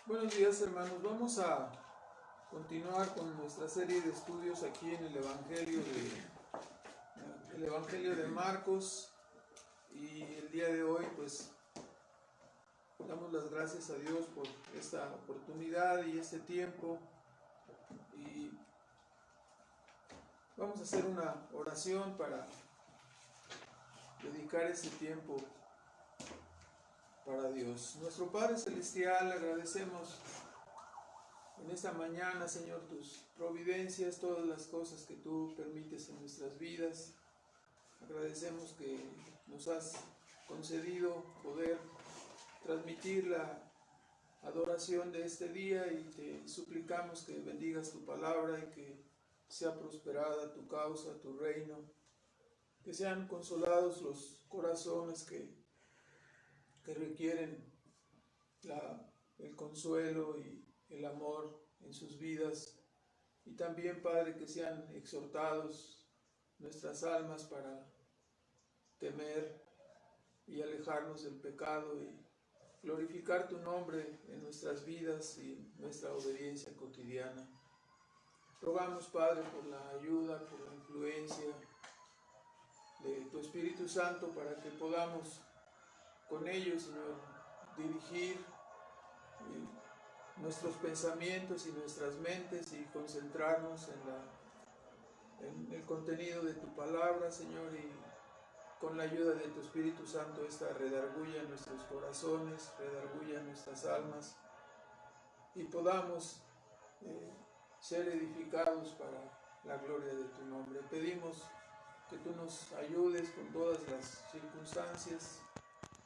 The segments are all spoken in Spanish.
Buenos días, hermanos. Vamos a continuar con nuestra serie de estudios aquí en el Evangelio de Marcos, y el día de hoy pues damos las gracias a Dios por esta oportunidad y este tiempo, y vamos a hacer una oración para dedicar este tiempo para Dios. Nuestro Padre Celestial, agradecemos en esta mañana, Señor, tus providencias, todas las cosas que tú permites en nuestras vidas. Agradecemos que nos has concedido poder transmitir la adoración de este día, y te suplicamos que bendigas tu palabra y que sea prosperada tu causa, tu reino, que sean consolados los corazones que requieren el consuelo y el amor en sus vidas, y también, Padre, que sean exhortados nuestras almas para temer y alejarnos del pecado y glorificar tu nombre en nuestras vidas y en nuestra obediencia cotidiana. Rogamos, Padre, por la ayuda, por la influencia de tu Espíritu Santo, para que podamos con ellos, Señor, dirigir nuestros pensamientos y nuestras mentes y concentrarnos en el contenido de tu palabra, Señor, y con la ayuda de tu Espíritu Santo esta redarguya nuestros corazones, redarguya nuestras almas, y podamos ser edificados para la gloria de tu nombre. Pedimos que tú nos ayudes con todas las circunstancias,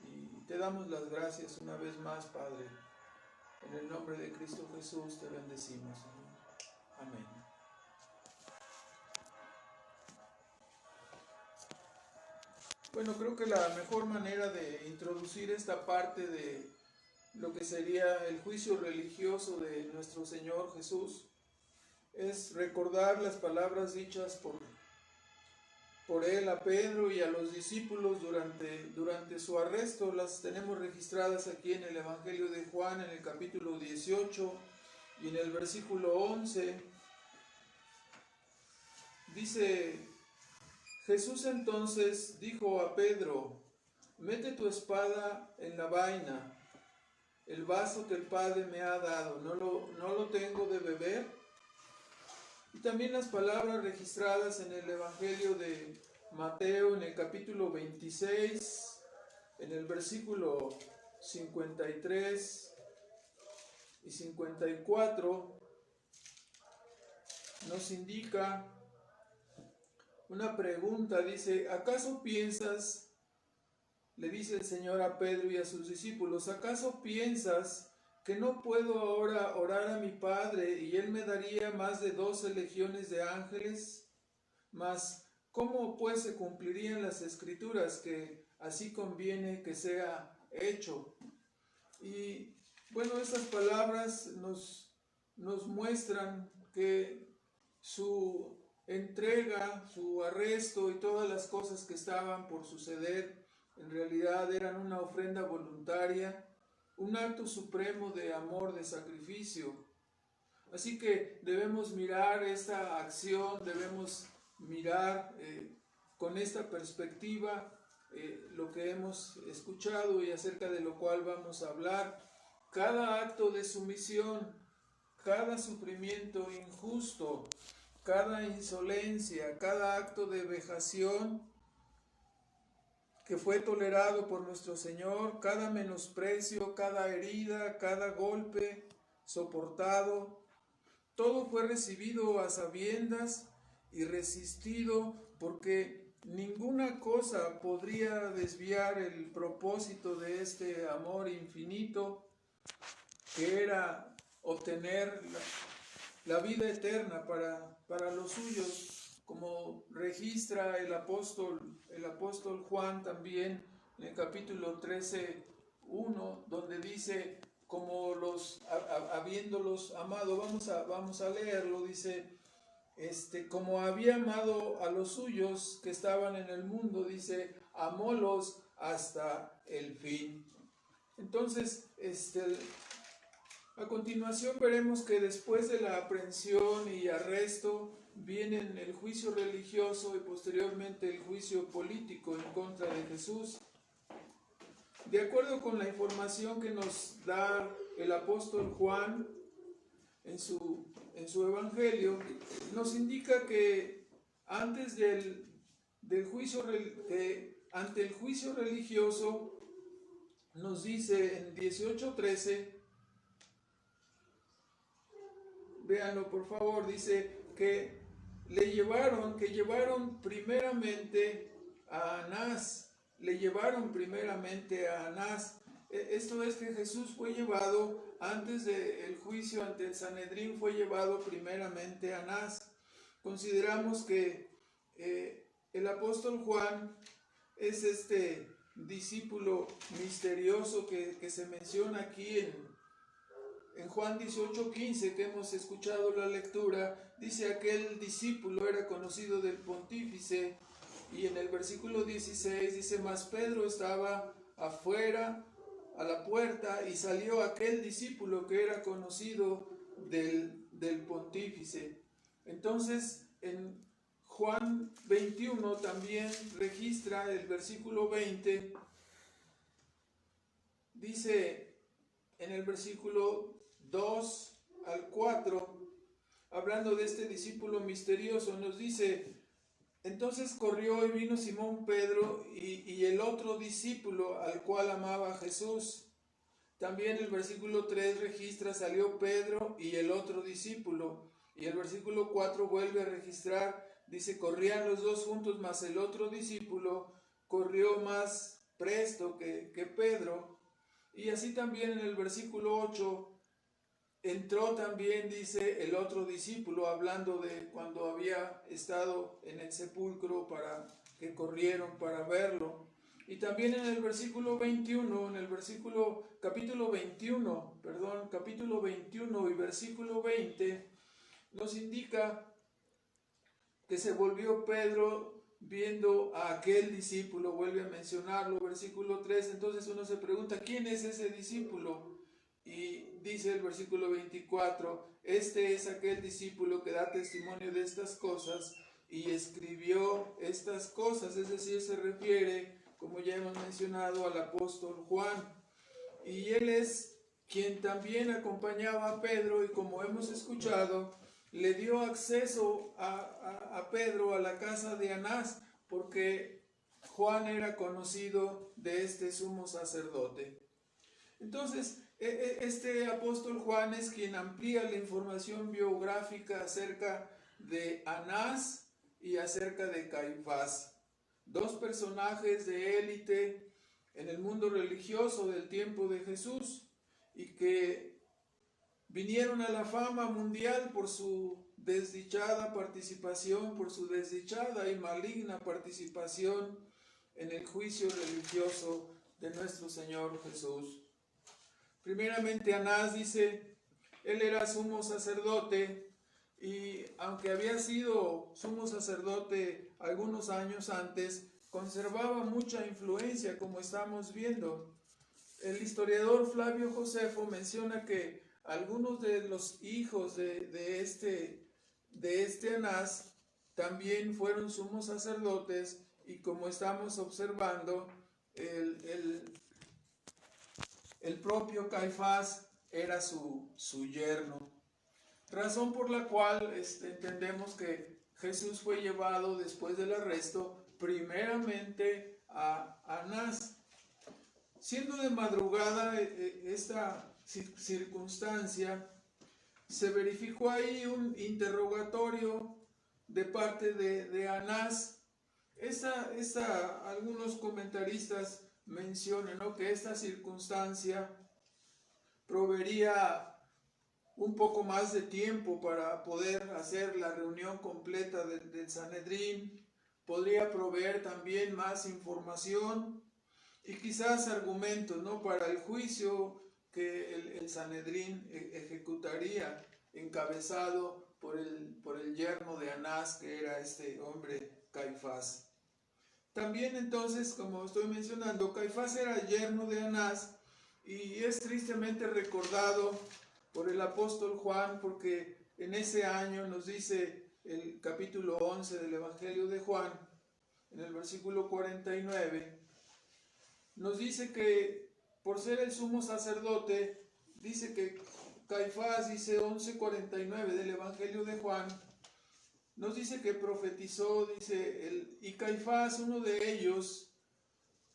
y te damos las gracias una vez más, Padre. En el nombre de Cristo Jesús te bendecimos, Señor. Amén. Bueno, creo que la mejor manera de introducir esta parte de lo que sería el juicio religioso de nuestro Señor Jesús es recordar las palabras dichas por él a Pedro y a los discípulos durante su arresto. Las tenemos registradas aquí en el Evangelio de Juan, en el capítulo 18 y en el versículo 11. Dice: Jesús entonces dijo a Pedro: mete tu espada en la vaina. El vaso que el Padre me ha dado, ¿no lo tengo de beber? Y también las palabras registradas en el Evangelio de Mateo, en el capítulo 26, en el versículo 53 y 54, nos indica una pregunta. Dice: ¿acaso piensas, le dice el Señor a Pedro y a sus discípulos, ¿acaso piensas que no puedo ahora orar a mi Padre y Él me daría más de 12 legiones de ángeles? Mas, ¿cómo pues se cumplirían las Escrituras que así conviene que sea hecho? Y bueno, estas palabras nos muestran que su entrega, su arresto y todas las cosas que estaban por suceder en realidad eran una ofrenda voluntaria, un acto supremo de amor, de sacrificio. Así que debemos mirar esta acción, debemos mirar con esta perspectiva lo que hemos escuchado y acerca de lo cual vamos a hablar. Cada acto de sumisión, cada sufrimiento injusto, cada insolencia, cada acto de vejación que fue tolerado por nuestro Señor, cada menosprecio, cada herida, cada golpe soportado, todo fue recibido a sabiendas y resistido, porque ninguna cosa podría desviar el propósito de este amor infinito, que era obtener la vida eterna para los suyos, como registra el apóstol Juan también en el capítulo 13:1, donde dice: como habiéndolos amado. Vamos a leerlo. Dice: como había amado a los suyos que estaban en el mundo, dice, amólos hasta el fin. Entonces, A continuación veremos que después de la aprehensión y arresto vienen el juicio religioso y posteriormente el juicio político en contra de Jesús. De acuerdo con la información que nos da el apóstol Juan en su evangelio, nos indica que antes del juicio, ante el juicio religioso, nos dice en 18:13, véanlo por favor, dice que llevaron primeramente a Anás, Esto es que Jesús fue llevado, antes del juicio ante el Sanedrín, fue llevado primeramente a Anás. Consideramos que el apóstol Juan es este discípulo misterioso que se menciona aquí en Juan 18:15, que hemos escuchado la lectura. Dice: aquel discípulo era conocido del pontífice, y en el versículo 16 dice: mas Pedro estaba afuera a la puerta, y salió aquel discípulo que era conocido del pontífice. Entonces en Juan 21 también registra el versículo 20, dice en el versículo 2 al 4, hablando de este discípulo misterioso, nos dice: entonces corrió y vino Simón Pedro y el otro discípulo al cual amaba Jesús. También el versículo 3 registra: salió Pedro y el otro discípulo. Y el versículo 4 vuelve a registrar, dice: corrían los dos juntos, mas el otro discípulo corrió más presto que Pedro. Y así también en el versículo 8 entró también, dice, el otro discípulo, hablando de cuando había estado en el sepulcro, para que corrieron para verlo. Y también en el versículo 21, capítulo 21 y versículo 20, nos indica que se volvió Pedro viendo a aquel discípulo, vuelve a mencionarlo, versículo 3. Entonces uno se pregunta: ¿quién es ese discípulo? Y dice el versículo 24: este es aquel discípulo que da testimonio de estas cosas y escribió estas cosas. Es decir, se refiere, como ya hemos mencionado, al apóstol Juan. Y él es quien también acompañaba a Pedro, y como hemos escuchado, le dio acceso a Pedro a la casa de Anás, porque Juan era conocido de este sumo sacerdote. Entonces, este apóstol Juan es quien amplía la información biográfica acerca de Anás y acerca de Caifás, dos personajes de élite en el mundo religioso del tiempo de Jesús, y que vinieron a la fama mundial por su desdichada y maligna participación en el juicio religioso de nuestro Señor Jesús. Primeramente, Anás, dice, él era sumo sacerdote, y aunque había sido sumo sacerdote algunos años antes, conservaba mucha influencia, como estamos viendo. El historiador Flavio Josefo menciona que algunos de los hijos de este Anás también fueron sumos sacerdotes, y como estamos observando, el propio Caifás era su yerno. Razón por la cual entendemos que Jesús fue llevado después del arresto primeramente a Anás. Siendo de madrugada esta circunstancia, se verificó ahí un interrogatorio de parte de Anás. Algunos comentaristas mencionan, ¿no?, que esta circunstancia proveería un poco más de tiempo para poder hacer la reunión completa del Sanedrín, podría proveer también más información y quizás argumentos, ¿no?, para el juicio que el Sanedrín ejecutaría, encabezado por el yerno de Anás, que era este hombre Caifás. También entonces, como estoy mencionando, Caifás era yerno de Anás, y es tristemente recordado por el apóstol Juan, porque en ese año nos dice el capítulo 11 del Evangelio de Juan, en el versículo 49, nos dice que por ser el sumo sacerdote, dice que Caifás, dice 11:49 del Evangelio de Juan, nos dice que profetizó, dice, y Caifás, uno de ellos,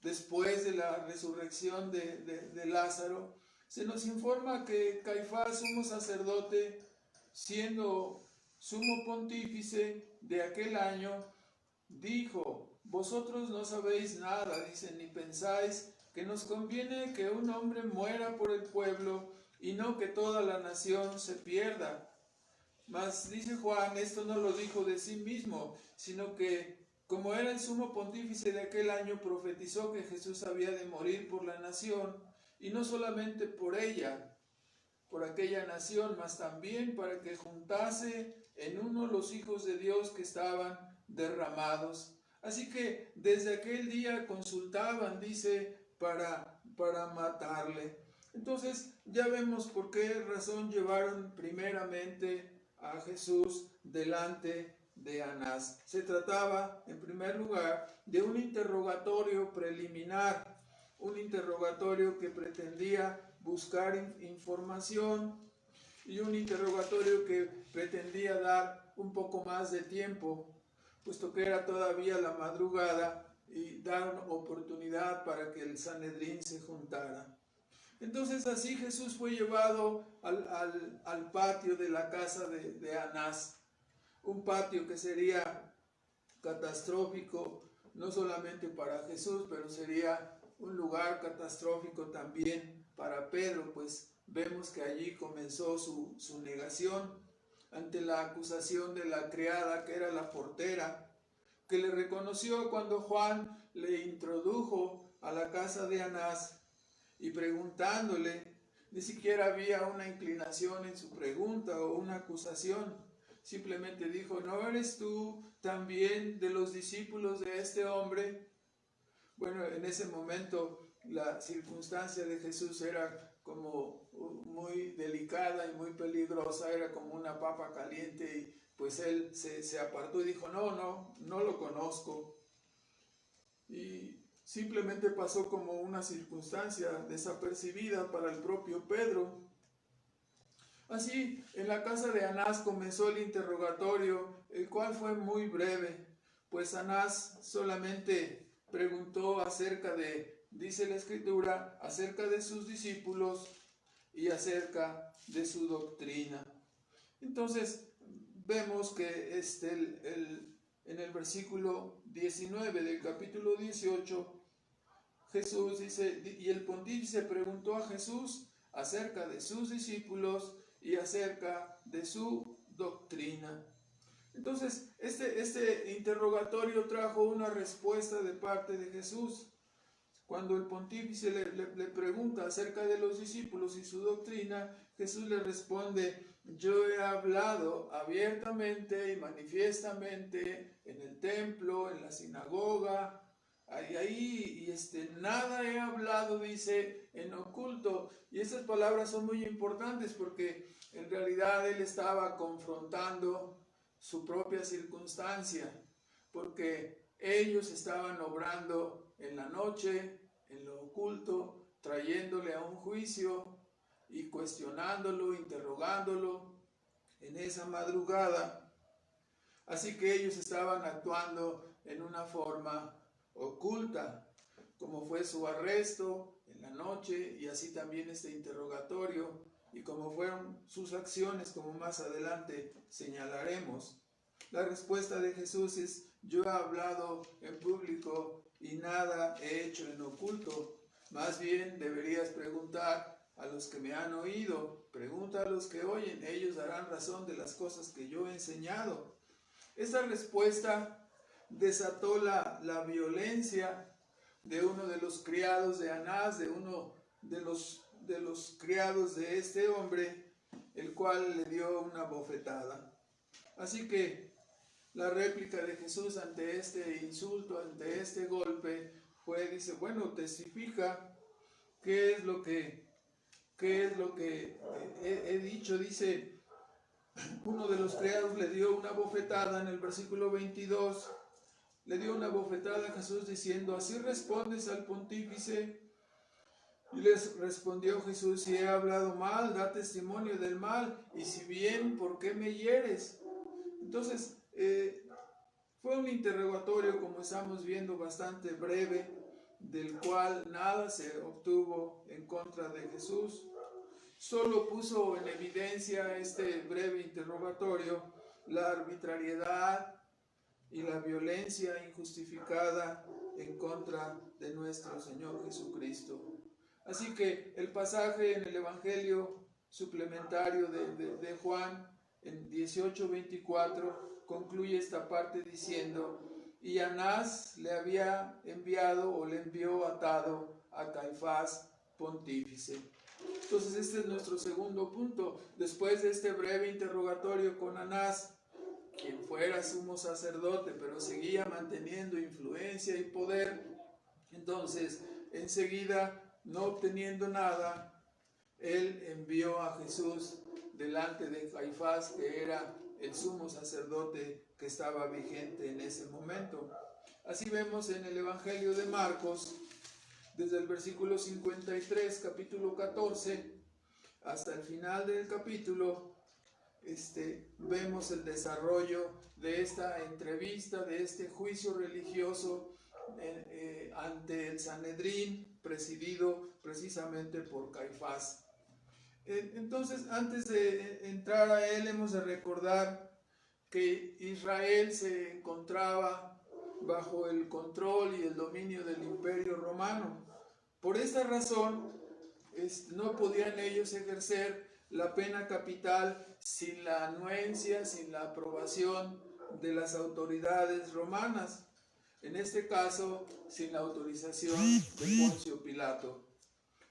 después de la resurrección de Lázaro, se nos informa que Caifás, sumo sacerdote, siendo sumo pontífice de aquel año, dijo: vosotros no sabéis nada, dice, ni pensáis que nos conviene que un hombre muera por el pueblo y no que toda la nación se pierda. Mas, dice Juan, esto no lo dijo de sí mismo, sino que, como era el sumo pontífice de aquel año, profetizó que Jesús había de morir por la nación, y no solamente por ella, por aquella nación, mas también para que juntase en uno los hijos de Dios que estaban derramados. Así que desde aquel día consultaban, dice, para matarle. Entonces ya vemos por qué razón llevaron primeramente a Jesús delante de Anás. Se trataba, en primer lugar, de un interrogatorio preliminar, un interrogatorio que pretendía buscar información y un interrogatorio que pretendía dar un poco más de tiempo, puesto que era todavía la madrugada, y dar oportunidad para que el Sanedrín se juntara. Entonces así Jesús fue llevado al patio de la casa de Anás, un patio que sería catastrófico no solamente para Jesús, pero sería un lugar catastrófico también para Pedro, pues vemos que allí comenzó su negación ante la acusación de la criada, que era la portera, que le reconoció cuando Juan le introdujo a la casa de Anás, y preguntándole, ni siquiera había una inclinación en su pregunta o una acusación. Simplemente dijo: ¿no eres tú también de los discípulos de este hombre? Bueno, en ese momento la circunstancia de Jesús era como muy delicada y muy peligrosa, era como una papa caliente, y pues él se apartó y dijo: no lo conozco. Y simplemente pasó como una circunstancia desapercibida para el propio Pedro. Así, en la casa de Anás comenzó el interrogatorio, el cual fue muy breve, pues Anás solamente preguntó acerca de, dice la Escritura, acerca de sus discípulos y acerca de su doctrina. Entonces, vemos que en el versículo 19 del capítulo 18, Jesús dice, y el pontífice preguntó a Jesús acerca de sus discípulos y acerca de su doctrina. Entonces, este interrogatorio trajo una respuesta de parte de Jesús. Cuando el pontífice le pregunta acerca de los discípulos y su doctrina, Jesús le responde: yo he hablado abiertamente y manifiestamente en el templo, en la sinagoga, nada he hablado, dice, en oculto. Y estas palabras son muy importantes porque en realidad él estaba confrontando su propia circunstancia, porque ellos estaban obrando en la noche, en lo oculto, trayéndole a un juicio y cuestionándolo, interrogándolo en esa madrugada. Así que ellos estaban actuando en una forma oculta, como fue su arresto en la noche, y así también este interrogatorio, y como fueron sus acciones, como más adelante señalaremos. La respuesta de Jesús es: yo he hablado en público y nada he hecho en oculto. Más bien deberías preguntar a los que me han oído, pregunta a los que oyen, ellos darán razón de las cosas que yo he enseñado. Esta respuesta desató la violencia de uno de los criados de Anás, de uno de los criados de este hombre, el cual le dio una bofetada. Así que la réplica de Jesús ante este insulto, ante este golpe, dice, bueno, testifica qué es lo que qué es lo que he dicho. Dice, uno de los criados le dio una bofetada en el versículo 22. Le dio una bofetada a Jesús diciendo, ¿así respondes al pontífice? Y les respondió Jesús, si he hablado mal, da testimonio del mal, y si bien, ¿por qué me hieres? Entonces, fue un interrogatorio, como estamos viendo, bastante breve, del cual nada se obtuvo en contra de Jesús. Solo puso en evidencia este breve interrogatorio la arbitrariedad y la violencia injustificada en contra de nuestro Señor Jesucristo. Así que el pasaje en el Evangelio suplementario de Juan, en 18:24, concluye esta parte diciendo, y Anás le había enviado o le envió atado a Caifás, pontífice. Entonces este es nuestro segundo punto. Después de este breve interrogatorio con Anás, quien fuera sumo sacerdote, pero seguía manteniendo influencia y poder, entonces enseguida, no obteniendo nada, él envió a Jesús delante de Caifás, que era el sumo sacerdote que estaba vigente en ese momento. Así vemos en el Evangelio de Marcos, desde el versículo 53, capítulo 14, hasta el final del capítulo, vemos el desarrollo de esta entrevista, de este juicio religioso ante el Sanedrín, presidido precisamente por Caifás. Entonces, antes de entrar a él, hemos de recordar que Israel se encontraba bajo el control y el dominio del Imperio Romano. Por esta razón, no podían ellos ejercer la pena capital sin la anuencia, sin la aprobación de las autoridades romanas. En este caso, sin la autorización de Poncio Pilato.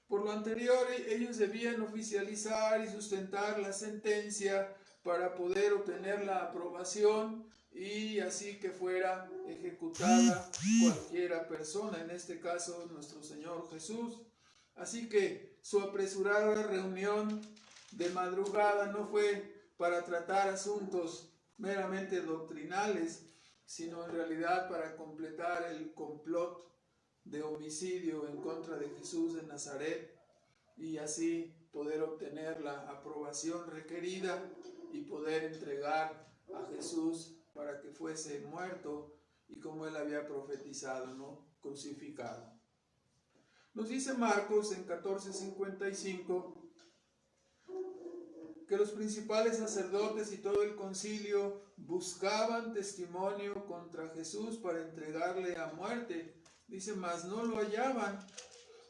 Por lo anterior, ellos debían oficializar y sustentar la sentencia para poder obtener la aprobación y así que fuera ejecutada cualquiera persona, en este caso nuestro Señor Jesús. Así que su apresurada reunión de madrugada no fue para tratar asuntos meramente doctrinales, sino en realidad para completar el complot de homicidio en contra de Jesús de Nazaret y así poder obtener la aprobación requerida y poder entregar a Jesús para que fuese muerto y como él había profetizado, ¿no? Crucificado. Nos dice Marcos en 14:55 que los principales sacerdotes y todo el concilio buscaban testimonio contra Jesús para entregarle a muerte. Dice, mas no lo hallaban.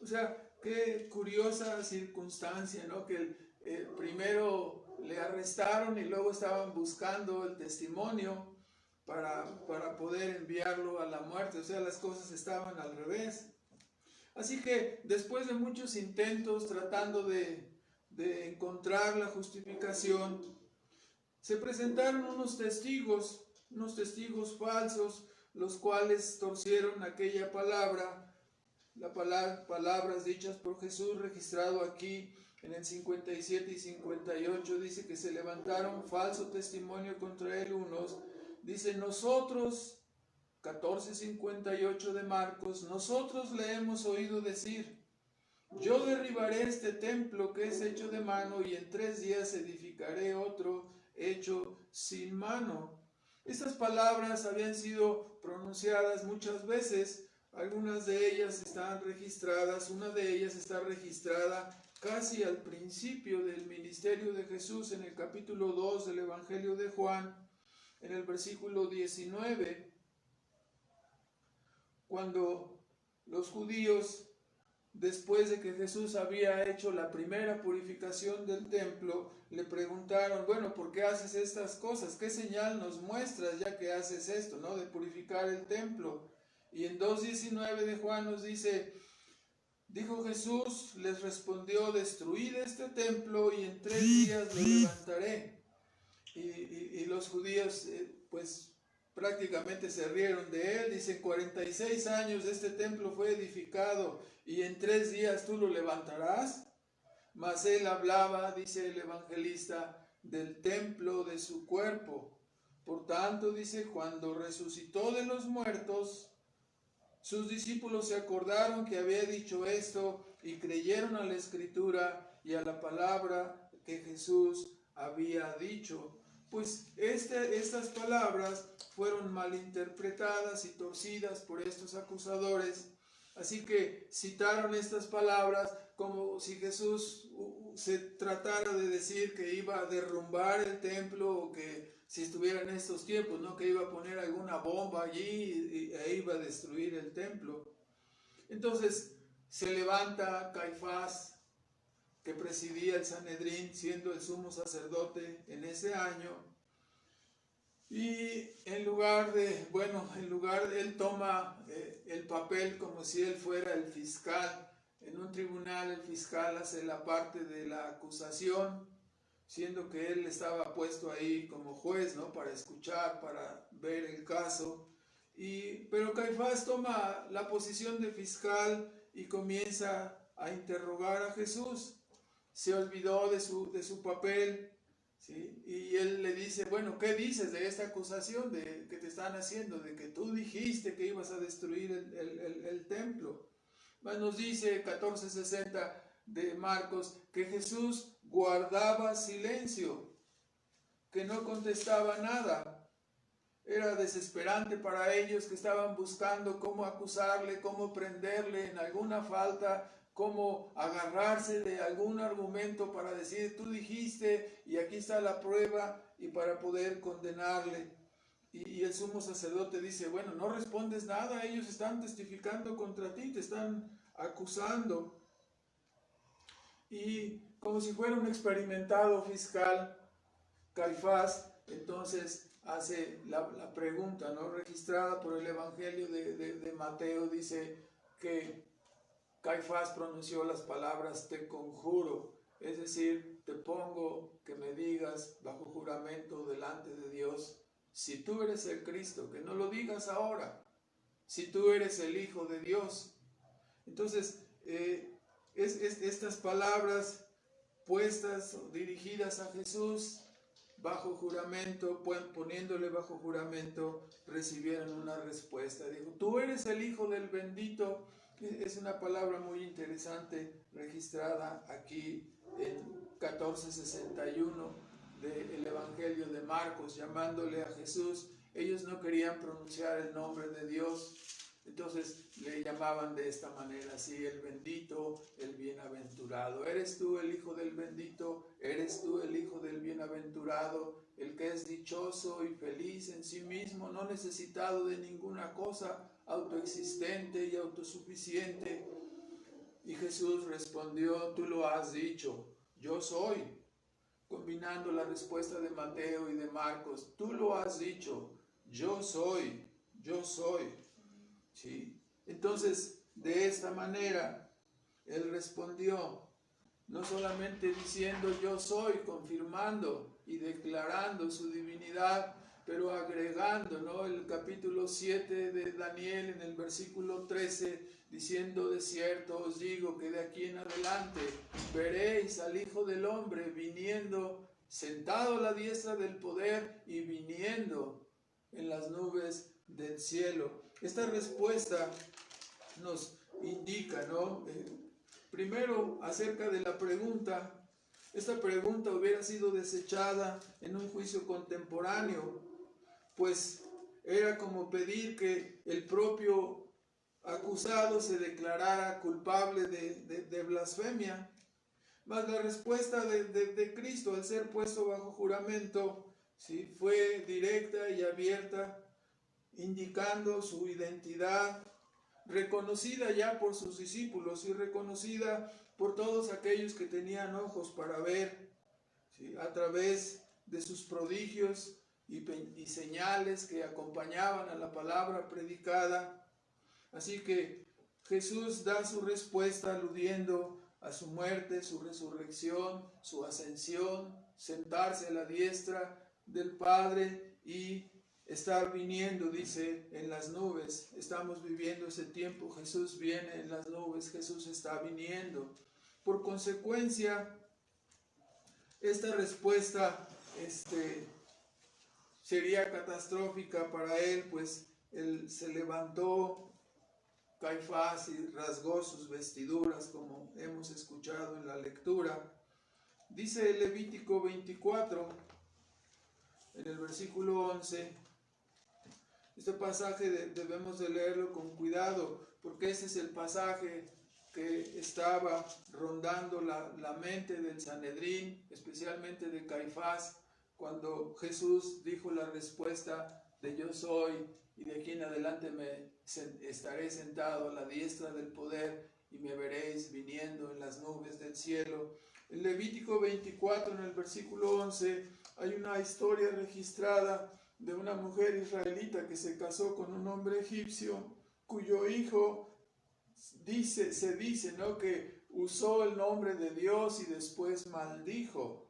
O sea, qué curiosa circunstancia, ¿no? Que primero le arrestaron y luego estaban buscando el testimonio para poder enviarlo a la muerte. O sea, las cosas estaban al revés. Así que después de muchos intentos tratando de encontrar la justificación, se presentaron unos testigos falsos, los cuales torcieron aquella palabra, palabras dichas por Jesús, registrado aquí en el 57 y 58, dice que se levantaron falso testimonio contra él unos, dice nosotros, 14:58 de Marcos, nosotros le hemos oído decir, yo derribaré este templo que es hecho de mano y en 3 días edificaré otro hecho sin mano. Estas palabras habían sido pronunciadas muchas veces, algunas de ellas están registradas, una de ellas está registrada casi al principio del ministerio de Jesús en el capítulo 2 del Evangelio de Juan, en el versículo 19, cuando los judíos, después de que Jesús había hecho la primera purificación del templo, le preguntaron, bueno, ¿por qué haces estas cosas? ¿Qué señal nos muestras ya que haces esto, ¿no? De purificar el templo. Y en 2:19 de Juan nos dice, dijo Jesús, les respondió, destruid este templo y en 3 días lo levantaré. Y los judíos, pues, prácticamente se rieron de él. Dicen, 46 años este templo fue edificado y en 3 días tú lo levantarás. mas él hablaba, dice el evangelista, del templo de su cuerpo. Por tanto, dice, cuando resucitó de los muertos, sus discípulos se acordaron que había dicho esto y creyeron a la escritura y a la palabra que Jesús había dicho. Pues estas palabras fueron malinterpretadas y torcidas por estos acusadores. Así que citaron estas palabras como si Jesús se tratara de decir que iba a derrumbar el templo, o que si estuviera en estos tiempos, ¿no?, que iba a poner alguna bomba allí e iba a destruir el templo. Entonces se levanta Caifás, que presidía el Sanedrín, siendo el sumo sacerdote en ese año, y en lugar de, él toma el papel como si él fuera el fiscal. En un tribunal el fiscal hace la parte de la acusación, siendo que él estaba puesto ahí como juez, ¿no?, para escuchar, para ver el caso. Pero Caifás toma la posición de fiscal y comienza a interrogar a Jesús. Se olvidó de su papel, ¿sí? Y él le dice, bueno, ¿qué dices de esta acusación que te están haciendo, de que tú dijiste que ibas a destruir el templo? Nos dice 14:60 de Marcos que Jesús guardaba silencio, que no contestaba nada. Era desesperante para ellos, que estaban buscando cómo acusarle, cómo prenderle en alguna falta, cómo agarrarse de algún argumento para decir, tú dijiste y aquí está la prueba, y para poder condenarle. Y el sumo sacerdote dice, bueno, no respondes nada, ellos están testificando contra ti, te están acusando. Y como si fuera un experimentado fiscal, Caifás entonces hace la pregunta, ¿no?, registrada por el Evangelio de Mateo. Dice que Caifás pronunció las palabras, te conjuro, es decir, te pongo que me digas bajo juramento delante de Dios, si tú eres el Cristo, que no lo digas ahora, si tú eres el Hijo de Dios. Entonces, estas palabras puestas, dirigidas a Jesús bajo juramento, poniéndole bajo juramento, recibieron una respuesta. Dijo, tú eres el Hijo del bendito. Es una palabra muy interesante registrada aquí en 14:61 del Evangelio de Marcos, llamándole a Jesús. Ellos no querían pronunciar el nombre de Dios, entonces le llamaban de esta manera, así, el bendito, el bienaventurado. ¿Eres tú el Hijo del bendito? ¿Eres tú el Hijo del bienaventurado? El que es dichoso y feliz en sí mismo, no necesitado de ninguna cosa, autoexistente y autosuficiente. Y Jesús respondió, tú lo has dicho, yo soy. Combinando la respuesta de Mateo y de Marcos, tú lo has dicho, yo soy, yo soy. ¿Sí? Entonces, de esta manera, él respondió, no solamente diciendo yo soy, confirmando y declarando su divinidad, pero agregando, ¿no?, el capítulo 7 de Daniel en el versículo 13, diciendo, de cierto os digo que de aquí en adelante veréis al Hijo del Hombre viniendo, sentado a la diestra del poder y viniendo en las nubes del cielo. Esta respuesta nos indica, ¿no?, primero, acerca de la pregunta. Esta pregunta hubiera sido desechada en un juicio contemporáneo, pues era como pedir que el propio acusado se declarara culpable de blasfemia. Mas la respuesta de Cristo, al ser puesto bajo juramento, ¿sí?, fue directa y abierta, indicando su identidad, reconocida ya por sus discípulos y reconocida por todos aquellos que tenían ojos para ver, ¿sí?, a través de sus prodigios y señales que acompañaban a la palabra predicada. Así que Jesús da su respuesta aludiendo a su muerte, su resurrección, su ascensión, sentarse a la diestra del Padre y estar viniendo, dice, en las nubes. Estamos viviendo ese tiempo. Jesús viene en las nubes, Jesús está viniendo. Por consecuencia, esta respuesta sería catastrófica para él, pues él se levantó Caifás y rasgó sus vestiduras, como hemos escuchado en la lectura. Dice el Levítico 24, en el versículo 11, este pasaje debemos de leerlo con cuidado, porque ese es el pasaje que estaba rondando la mente del Sanedrín, especialmente de Caifás, cuando Jesús dijo la respuesta de yo soy, y de aquí en adelante estaré sentado a la diestra del poder y me veréis viniendo en las nubes del cielo. En Levítico 24, en el versículo 11, hay una historia registrada de una mujer israelita que se casó con un hombre egipcio, cuyo hijo se dice, ¿no?, que usó el nombre de Dios y después maldijo.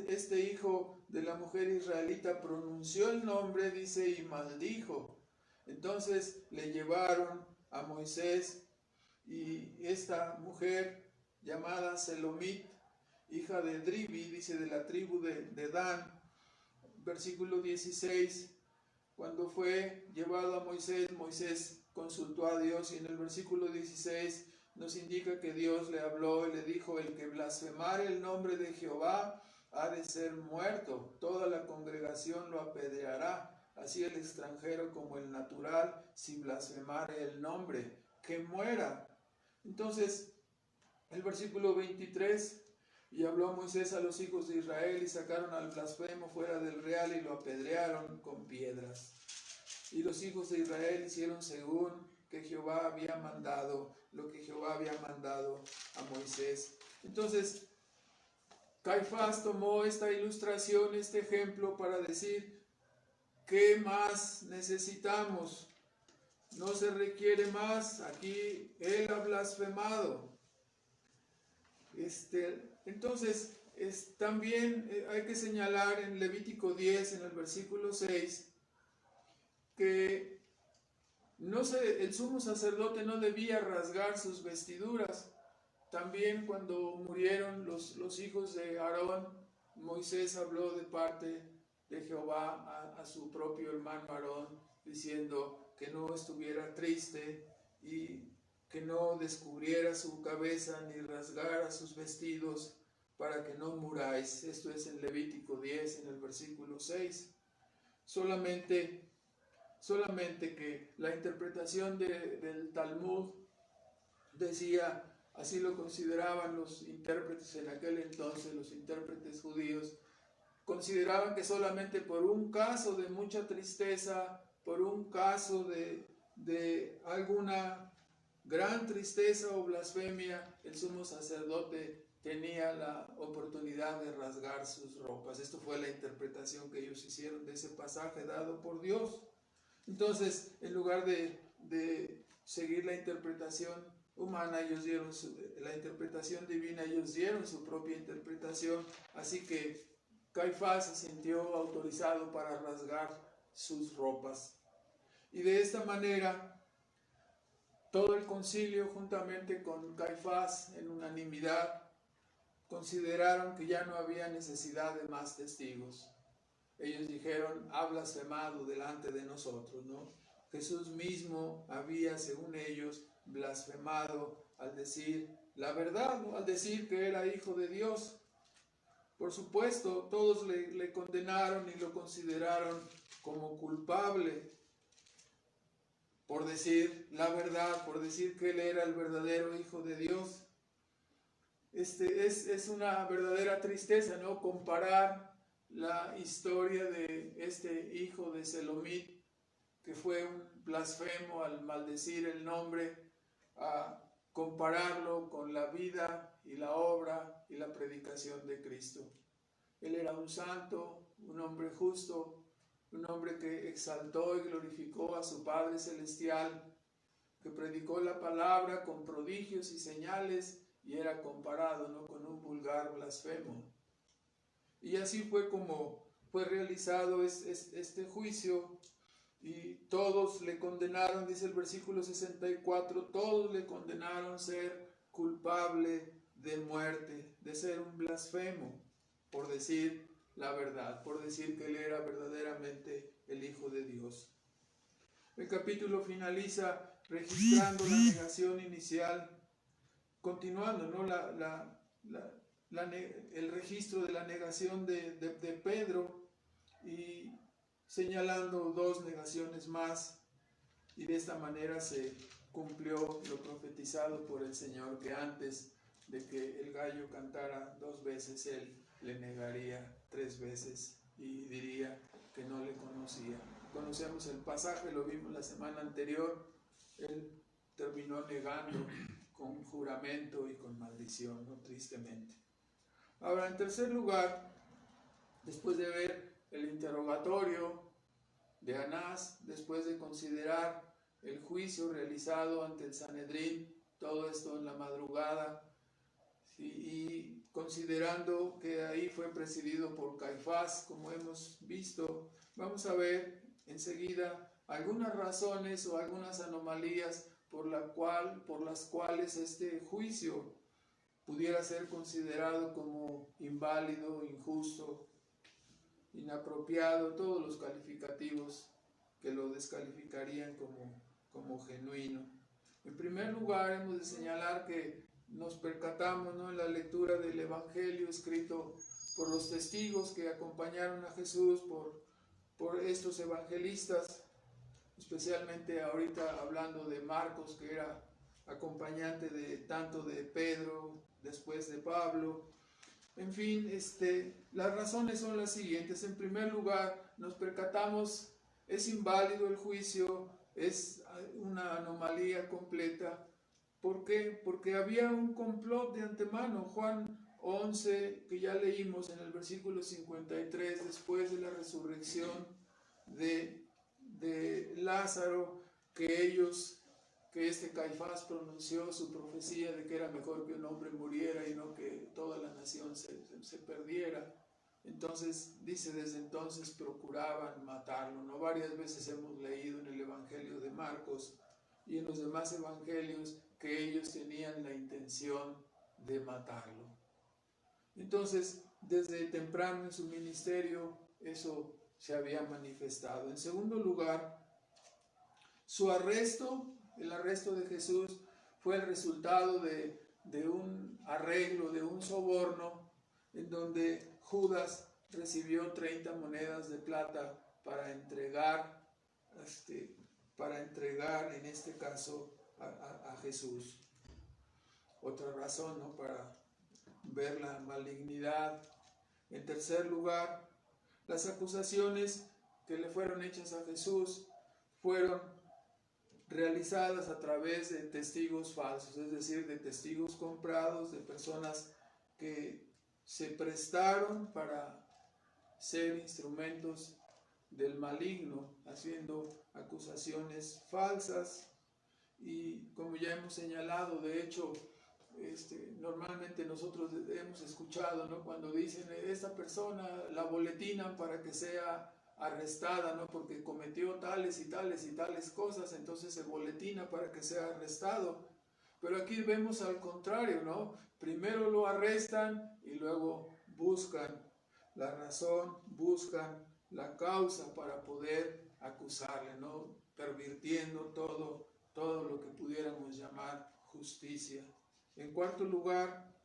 Este hijo de la mujer israelita pronunció el nombre, dice, y maldijo. Entonces le llevaron a Moisés, y esta mujer llamada Selomit, hija de Dribi, dice, de la tribu de Dan, versículo 16, cuando fue llevado a Moisés, Moisés consultó a Dios, y en el versículo 16 nos indica que Dios le habló y le dijo: el que blasfemare el nombre de Jehová ha de ser muerto, toda la congregación lo apedreará, así el extranjero como el natural, si blasfemare el nombre, que muera. Entonces, el versículo 23, y habló Moisés a los hijos de Israel, y sacaron al blasfemo fuera del real, y lo apedrearon con piedras. Y los hijos de Israel hicieron según que Jehová había mandado, lo que Jehová había mandado a Moisés. Entonces, Caifás tomó esta ilustración, este ejemplo, para decir: ¿qué más necesitamos? No se requiere más. Aquí él ha blasfemado. Entonces, también hay que señalar en Levítico 10, en el versículo 6, que el sumo sacerdote no debía rasgar sus vestiduras. También cuando murieron los hijos de Aarón, Moisés habló de parte de Jehová a su propio hermano Aarón, diciendo que no estuviera triste y que no descubriera su cabeza ni rasgara sus vestidos para que no muráis. Esto es en Levítico 10, en el versículo 6. Solamente que la interpretación del Talmud decía, así lo consideraban los intérpretes en aquel entonces, los intérpretes judíos, consideraban que solamente por un caso de mucha tristeza, por un caso de alguna gran tristeza o blasfemia, el sumo sacerdote tenía la oportunidad de rasgar sus ropas. Esto fue la interpretación que ellos hicieron de ese pasaje dado por Dios. Entonces, en lugar de seguir la interpretación humana, la interpretación divina, ellos dieron su propia interpretación, así que Caifás se sintió autorizado para rasgar sus ropas. Y de esta manera, todo el concilio, juntamente con Caifás, en unanimidad, consideraron que ya no había necesidad de más testigos. Ellos dijeron: ha blasfemado delante de nosotros, ¿no? Jesús mismo había, según ellos, blasfemado al decir la verdad, ¿no?, al decir que era hijo de Dios. Por supuesto, todos le condenaron y lo consideraron como culpable por decir la verdad, por decir que él era el verdadero hijo de Dios. Es una verdadera tristeza, ¿no?, comparar la historia de este hijo de Selomit, que fue un blasfemo al maldecir el nombre, a compararlo con la vida y la obra y la predicación de Cristo. Él era un santo, un hombre justo, un hombre que exaltó y glorificó a su Padre Celestial, que predicó la palabra con prodigios y señales, y era comparado, ¿no?, con un vulgar blasfemo. Y así fue como fue realizado este juicio, y todos le condenaron, dice el versículo 64, todos le condenaron ser culpable de muerte, de ser un blasfemo, por decir la verdad, por decir que él era verdaderamente el Hijo de Dios. El capítulo finaliza registrando la negación inicial, continuando, ¿no? El registro de la negación de Pedro y señalando dos negaciones más, y de esta manera se cumplió lo profetizado por el Señor, que antes de que el gallo cantara 2 veces, él le negaría 3 veces y diría que no le conocía. Conocemos el pasaje, lo vimos la semana anterior. Él terminó negando con juramento y con maldición, ¿no? Tristemente. Ahora, en tercer lugar, después de ver el interrogatorio de Anás, después de considerar el juicio realizado ante el Sanedrín, todo esto en la madrugada, ¿sí? Y considerando que ahí fue presidido por Caifás, como hemos visto, vamos a ver enseguida algunas razones o algunas anomalías por las cuales este juicio pudiera ser considerado como inválido, injusto, inapropiado, todos los calificativos que lo descalificarían como genuino. En primer lugar, hemos de señalar que nos percatamos, ¿no?, en la lectura del Evangelio escrito por los testigos que acompañaron a Jesús, por estos evangelistas, especialmente ahorita hablando de Marcos, que era acompañante tanto de Pedro, después de Pablo. En fin, las razones son las siguientes. En primer lugar, nos percatamos, es inválido el juicio, es una anomalía completa. ¿Por qué? Porque había un complot de antemano. Juan 11, que ya leímos en el versículo 53, después de la resurrección de Lázaro, que Caifás pronunció su profecía de que era mejor que un hombre muriera y no que toda la nación se perdiera. Entonces, dice, desde entonces procuraban matarlo, ¿no? Varias veces hemos leído en el Evangelio de Marcos y en los demás evangelios que ellos tenían la intención de matarlo. Entonces, desde temprano en su ministerio, eso se había manifestado. En segundo lugar, su arresto, el arresto de Jesús, fue el resultado de un arreglo, de un soborno, en donde Judas recibió 30 monedas de plata para entregar en este caso a Jesús. Otra razón, ¿no?, para ver la malignidad. En tercer lugar, las acusaciones que le fueron hechas a Jesús fueron realizadas a través de testigos falsos, es decir, de testigos comprados, de personas que se prestaron para ser instrumentos del maligno, haciendo acusaciones falsas. Y como ya hemos señalado, de hecho, normalmente nosotros hemos escuchado, ¿no?, cuando dicen esta persona la boletinan para que sea arrestada, ¿no?, porque cometió tales y tales y tales cosas, entonces se boletina para que sea arrestado. Pero aquí vemos al contrario, ¿no? Primero lo arrestan y luego buscan la razón, buscan la causa para poder acusarle, ¿no?, pervirtiendo todo lo que pudiéramos llamar justicia. En cuarto lugar,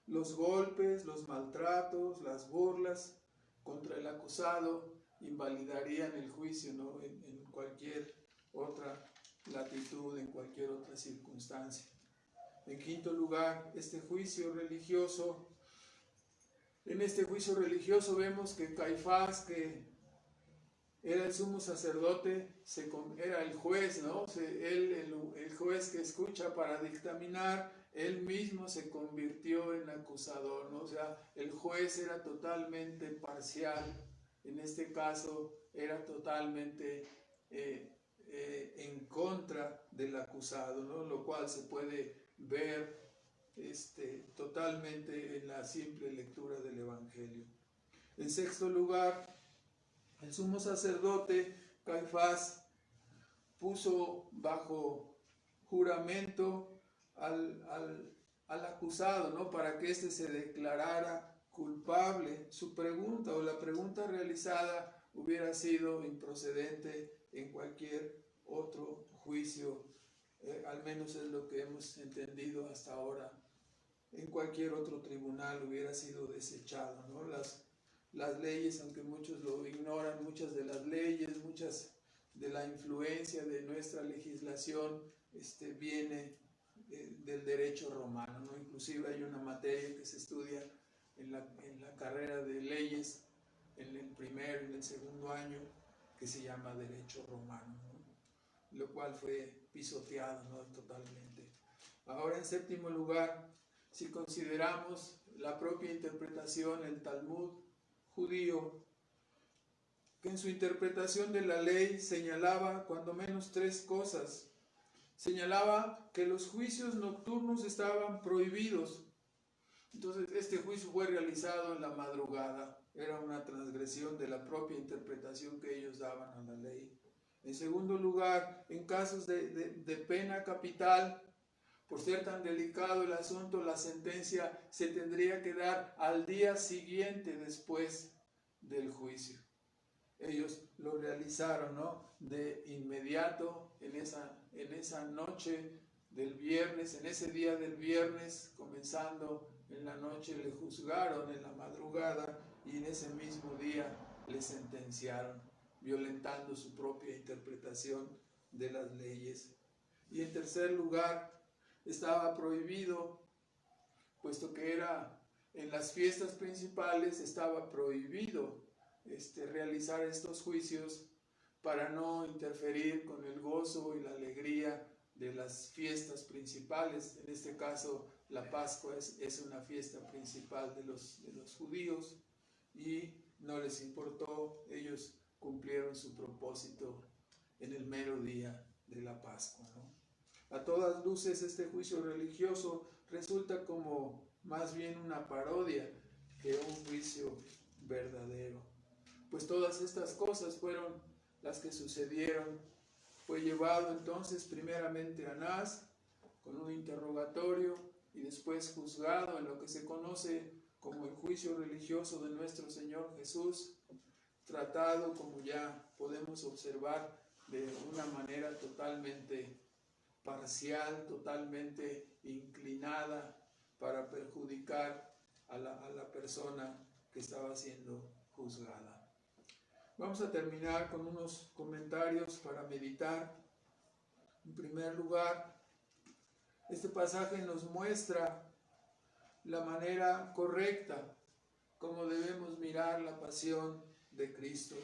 los golpes, los maltratos, las burlas contra el acusado invalidarían el juicio, ¿no?, en cualquier otra latitud, en cualquier otra circunstancia. En quinto lugar, en este juicio religioso vemos que Caifás, que era el sumo sacerdote, era el juez, ¿no? El juez que escucha para dictaminar, él mismo se convirtió en acusador, ¿no? O sea, el juez era totalmente parcial, en este caso era totalmente en contra del acusado, ¿no?, lo cual se puede ver totalmente en la simple lectura del Evangelio. En sexto lugar, el sumo sacerdote Caifás puso bajo juramento al al acusado, ¿no? Para que éste se declarara culpable. Su pregunta o la pregunta realizada hubiera sido improcedente en cualquier otro juicio, al menos es lo que hemos entendido hasta ahora. En cualquier otro tribunal hubiera sido desechado, ¿no? Las leyes, aunque muchos lo ignoran, muchas de las leyes, muchas de la influencia de nuestra legislación viene del derecho romano, ¿no? Inclusive hay una materia que se estudia en la carrera de leyes, en el primer y en el segundo año, que se llama derecho romano, ¿no? Lo cual fue pisoteado, ¿no? Totalmente. Ahora, en séptimo lugar, si consideramos la propia interpretación, el Talmud judío, que en su interpretación de la ley señalaba cuando menos tres cosas. Señalaba que los juicios nocturnos estaban prohibidos. Entonces, este juicio fue realizado en la madrugada. Era una transgresión de la propia interpretación que ellos daban a la ley. En segundo lugar, en casos de pena capital, por ser tan delicado el asunto, la sentencia se tendría que dar al día siguiente después del juicio. Ellos lo realizaron, ¿no? De inmediato, en esa noche del viernes, en ese día del viernes, comenzando en la noche, le juzgaron en la madrugada y en ese mismo día le sentenciaron, violentando su propia interpretación de las leyes. Y en tercer lugar, estaba prohibido, puesto que era en las fiestas principales, estaba prohibido realizar estos juicios para no interferir con el gozo y la alegría de las fiestas principales. En este caso, la Pascua es una fiesta principal de los judíos y no les importó, ellos cumplieron su propósito en el mero día de la Pascua, ¿no? A todas luces, este juicio religioso resulta como más bien una parodia que un juicio verdadero. Pues todas estas cosas fueron las que sucedieron. Fue llevado entonces primeramente Anás con un interrogatorio y después juzgado en lo que se conoce como el juicio religioso de nuestro Señor Jesús, tratado, como ya podemos observar, de una manera totalmente parcial, totalmente inclinada para perjudicar a la persona que estaba siendo juzgada. Vamos a terminar con unos comentarios para meditar. En primer lugar, este pasaje nos muestra la manera correcta como debemos mirar la pasión de Cristo.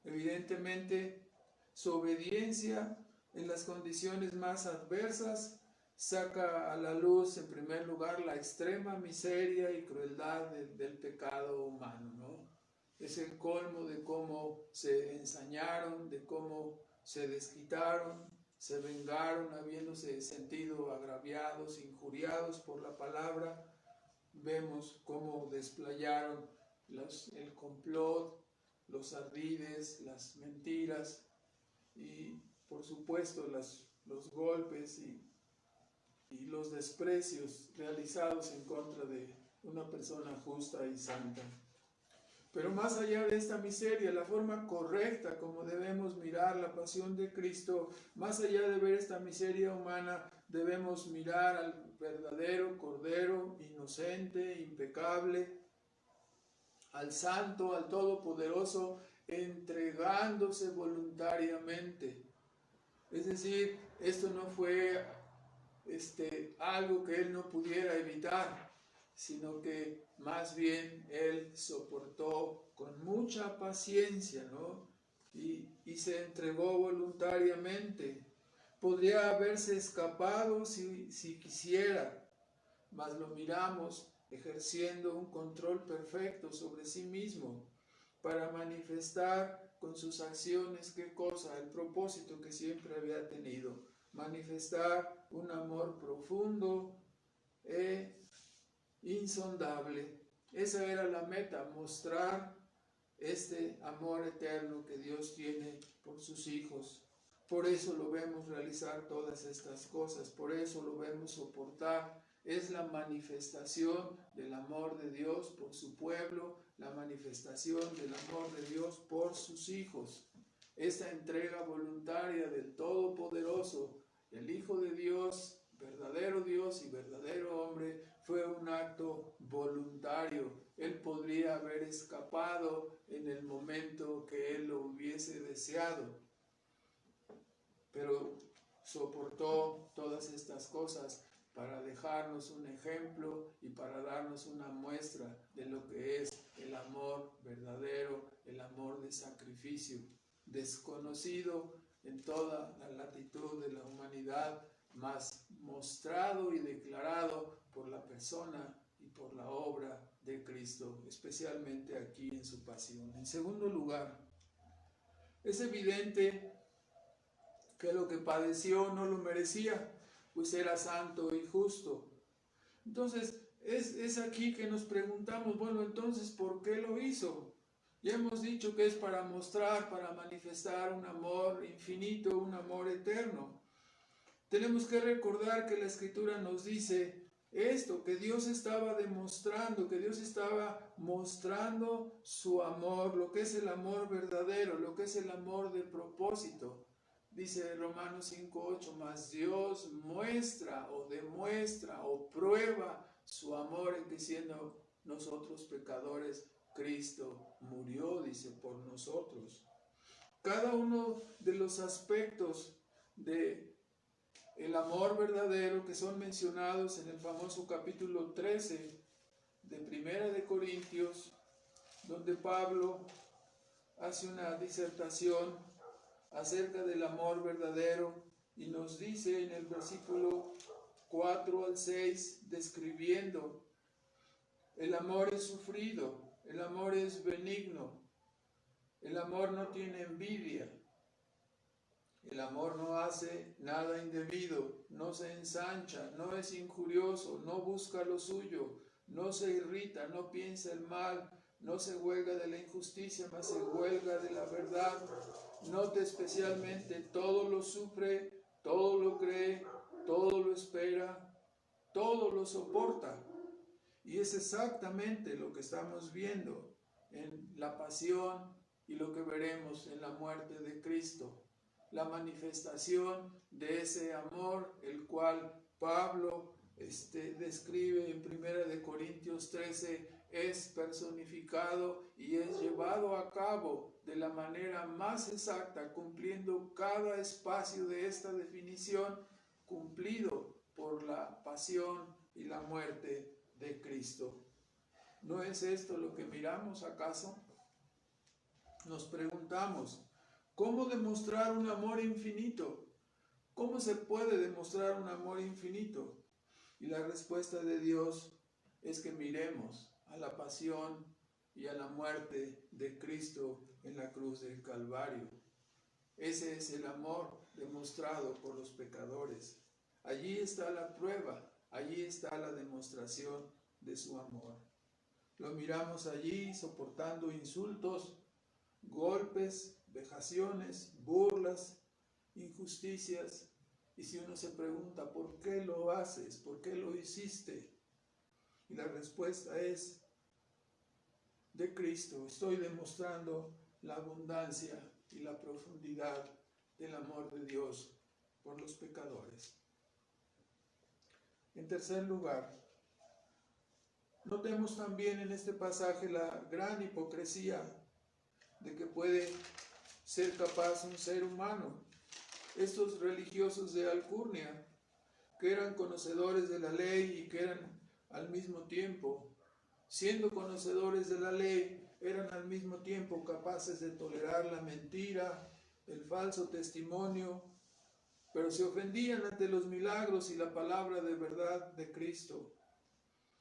Evidentemente, su obediencia en las condiciones más adversas saca a la luz, en primer lugar, la extrema miseria y crueldad del pecado humano, ¿no? Es el colmo de cómo se ensañaron, de cómo se desquitaron, se vengaron, habiéndose sentido agraviados, injuriados por la palabra. Vemos cómo desplayaron el complot, los ardides, las mentiras y, por supuesto, los golpes y los desprecios realizados en contra de una persona justa y santa. Pero más allá de esta miseria, la forma correcta como debemos mirar la pasión de Cristo, más allá de ver esta miseria humana, debemos mirar al verdadero Cordero, inocente, impecable, al Santo, al Todopoderoso, entregándose voluntariamente. Es decir, esto no fue algo que Él no pudiera evitar, sino que más bien Él soportó con mucha paciencia, ¿no? Y se entregó voluntariamente. Podría haberse escapado si quisiera, mas lo miramos ejerciendo un control perfecto sobre sí mismo para manifestar con sus acciones, ¿qué cosa? El propósito que siempre había tenido, manifestar un amor profundo e insondable. Esa era la meta, mostrar este amor eterno que Dios tiene por sus hijos. Por eso lo vemos realizar todas estas cosas, por eso lo vemos soportar es la manifestación del amor de Dios por su pueblo, la manifestación del amor de Dios por sus hijos. Esta entrega voluntaria del Todopoderoso, el Hijo de Dios y verdadero hombre, fue un acto voluntario. Él podría haber escapado en el momento que él lo hubiese deseado, pero soportó todas estas cosas para dejarnos un ejemplo y para darnos una muestra de lo que es el amor verdadero, el amor de sacrificio, desconocido en toda la latitud de la humanidad, mas mostrado y declarado por la persona y por la obra de Cristo, especialmente aquí en su pasión. En segundo lugar, es evidente que lo que padeció no lo merecía, pues era santo y justo. Entonces, es aquí que nos preguntamos, bueno, entonces, ¿por qué lo hizo? Ya hemos dicho que es para mostrar, para manifestar un amor infinito, un amor eterno. Tenemos que recordar que la Escritura nos dice esto, que Dios estaba demostrando, que Dios estaba mostrando su amor, lo que es el amor verdadero, lo que es el amor de propósito. Dice Romanos 5:8, mas Dios muestra o demuestra o prueba su amor en que siendo nosotros pecadores, Cristo murió, dice, por nosotros. Cada uno de los aspectos de el amor verdadero que son mencionados en el famoso capítulo 13 de Primera de Corintios, donde Pablo hace una disertación acerca del amor verdadero y nos dice en el versículo 4 al 6, describiendo: el amor es sufrido, el amor es benigno, el amor no tiene envidia, el amor no hace nada indebido, no se ensancha, no es injurioso, no busca lo suyo, no se irrita, no piensa el mal, no se huelga de la injusticia, mas se huelga de la verdad. Note especialmente, todo lo sufre, todo lo cree, todo lo espera, todo lo soporta. Y es exactamente lo que estamos viendo en la pasión y lo que veremos en la muerte de Cristo. La manifestación de ese amor, el cual Pablo describe en 1 Corintios 13, es personificado y es llevado a cabo de la manera más exacta, cumpliendo cada espacio de esta definición, cumplido por la pasión y la muerte de Cristo. ¿No es esto lo que miramos acaso? Nos preguntamos, ¿cómo demostrar un amor infinito? ¿Cómo se puede demostrar un amor infinito? Y la respuesta de Dios es que miremos a la pasión y a la muerte de Cristo en la cruz del Calvario. Ese es el amor demostrado por los pecadores. Allí está la prueba, allí está la demostración de su amor. Lo miramos allí soportando insultos, golpes, vejaciones, burlas, injusticias. Y si uno se pregunta, ¿por qué lo haces? ¿Por qué lo hiciste? Y la respuesta es, de Cristo estoy demostrando la abundancia y la profundidad del amor de Dios por los pecadores. En tercer lugar, notemos también en este pasaje la gran hipocresía de que puede ser capaz un ser humano. Estos religiosos de Alcurnia, que eran conocedores de la ley y que eran al mismo tiempo, siendo conocedores de la ley, eran al mismo tiempo capaces de tolerar la mentira, el falso testimonio, pero se ofendían ante los milagros y la palabra de verdad de Cristo.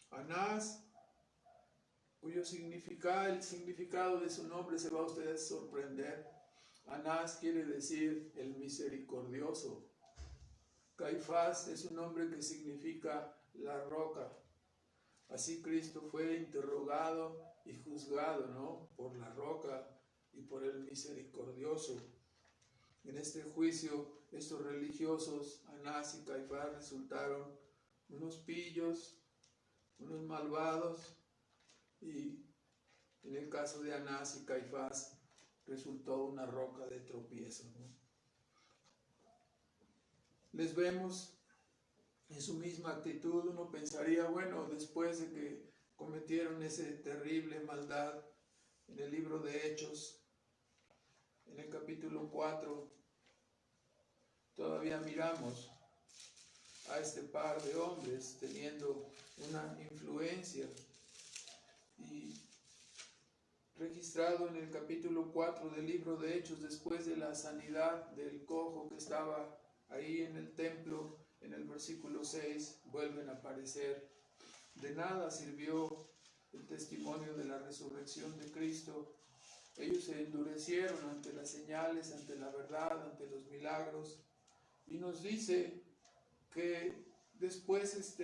Anás, cuyo el significado de su nombre se va a ustedes sorprender. Anás quiere decir el misericordioso. Caifás es un nombre que significa la roca. Así Cristo fue interrogado y juzgado, ¿no?, por la roca y por el misericordioso. En este juicio, estos religiosos, Anás y Caifás, resultaron unos pillos, unos malvados, y en el caso de Anás y Caifás resultó una roca de tropiezo, ¿no? Les vemos en su misma actitud. Uno pensaría, bueno, después de que cometieron esa terrible maldad, en el libro de Hechos, en el capítulo 4, todavía miramos a este par de hombres teniendo una influencia, y registrado en el capítulo 4 del libro de Hechos, después de la sanidad del cojo que estaba ahí en el templo, en el versículo 6, vuelven a aparecer. De nada sirvió el testimonio de la resurrección de Cristo. Ellos se endurecieron ante las señales, ante la verdad, ante los milagros, y nos dice que después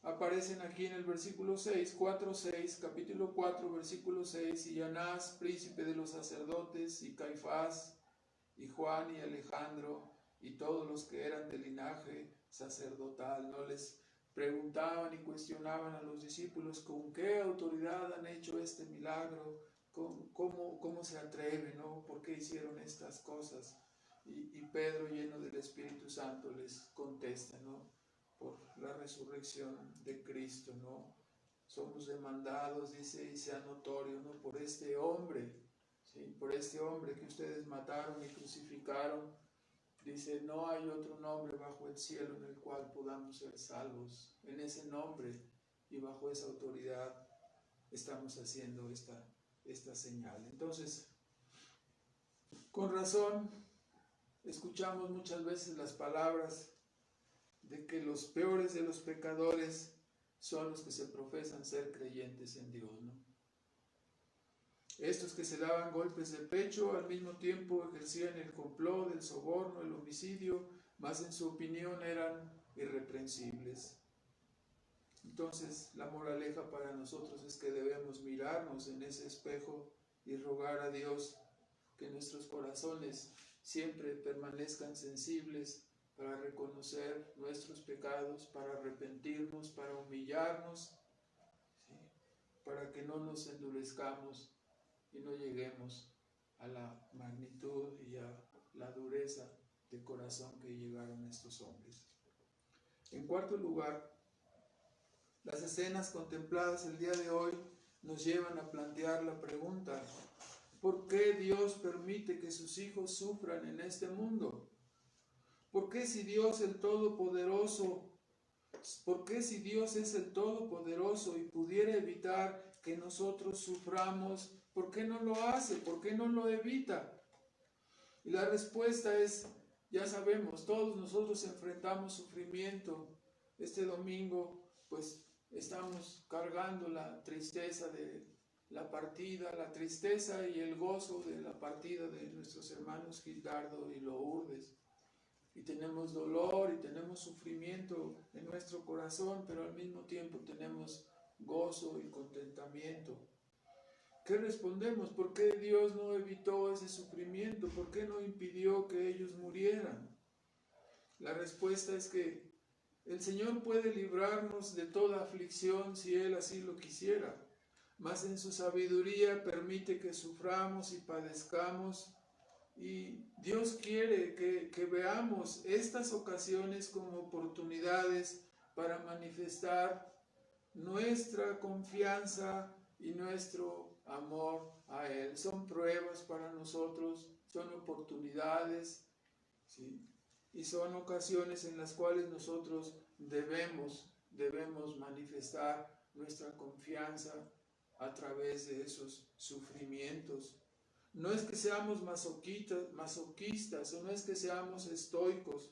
aparecen aquí en el versículo 6, 4, 6, capítulo 4, versículo 6, y Anás, príncipe de los sacerdotes, y Caifás, y Juan, y Alejandro, y todos los que eran de linaje sacerdotal, no les preguntaban y cuestionaban a los discípulos con qué autoridad han hecho este milagro, cómo se atreven, ¿no? ¿Por qué hicieron estas cosas? Y Pedro, lleno del Espíritu Santo, les contesta, ¿no? Por la resurrección de Cristo, ¿no? Somos demandados, dice, y sea notorio, ¿no? Por este hombre, ¿sí? Por este hombre que ustedes mataron y crucificaron. Dice, no hay otro nombre bajo el cielo en el cual podamos ser salvos. En ese nombre y bajo esa autoridad estamos haciendo esta señal. Entonces, con razón, escuchamos muchas veces las palabras de que los peores de los pecadores son los que se profesan ser creyentes en Dios, ¿no? Estos que se daban golpes de pecho, al mismo tiempo ejercían el complot, el soborno, el homicidio, mas en su opinión eran irreprensibles. Entonces, la moraleja para nosotros es que debemos mirarnos en ese espejo y rogar a Dios que nuestros corazones siempre permanezcan sensibles para reconocer nuestros pecados, para arrepentirnos, para humillarnos, ¿sí? Para que no nos endurezcamos y no lleguemos a la magnitud y a la dureza de corazón que llegaron estos hombres. En cuarto lugar, las escenas contempladas el día de hoy nos llevan a plantear la pregunta: ¿por qué Dios permite que sus hijos sufran en este mundo? ¿Por qué si Dios el Todopoderoso, por qué si Dios es el Todopoderoso y pudiera evitar que nosotros suframos, por qué no lo hace? ¿Por qué no lo evita? Y la respuesta es, ya sabemos, todos nosotros enfrentamos sufrimiento. Este domingo, pues, estamos cargando la tristeza de la partida, la tristeza y el gozo de la partida de nuestros hermanos Gildardo y Lourdes. Y tenemos dolor y tenemos sufrimiento en nuestro corazón, pero al mismo tiempo tenemos gozo y contentamiento. ¿Qué respondemos? ¿Por qué Dios no evitó ese sufrimiento? ¿Por qué no impidió que ellos murieran? La respuesta es que el Señor puede librarnos de toda aflicción si Él así lo quisiera, mas en su sabiduría permite que suframos y padezcamos. Y Dios quiere que veamos estas ocasiones como oportunidades para manifestar nuestra confianza y nuestro amor a Él. Son pruebas para nosotros, son oportunidades, ¿sí? Y son ocasiones en las cuales nosotros debemos manifestar nuestra confianza a través de esos sufrimientos. No es que seamos masoquistas o no es que seamos estoicos,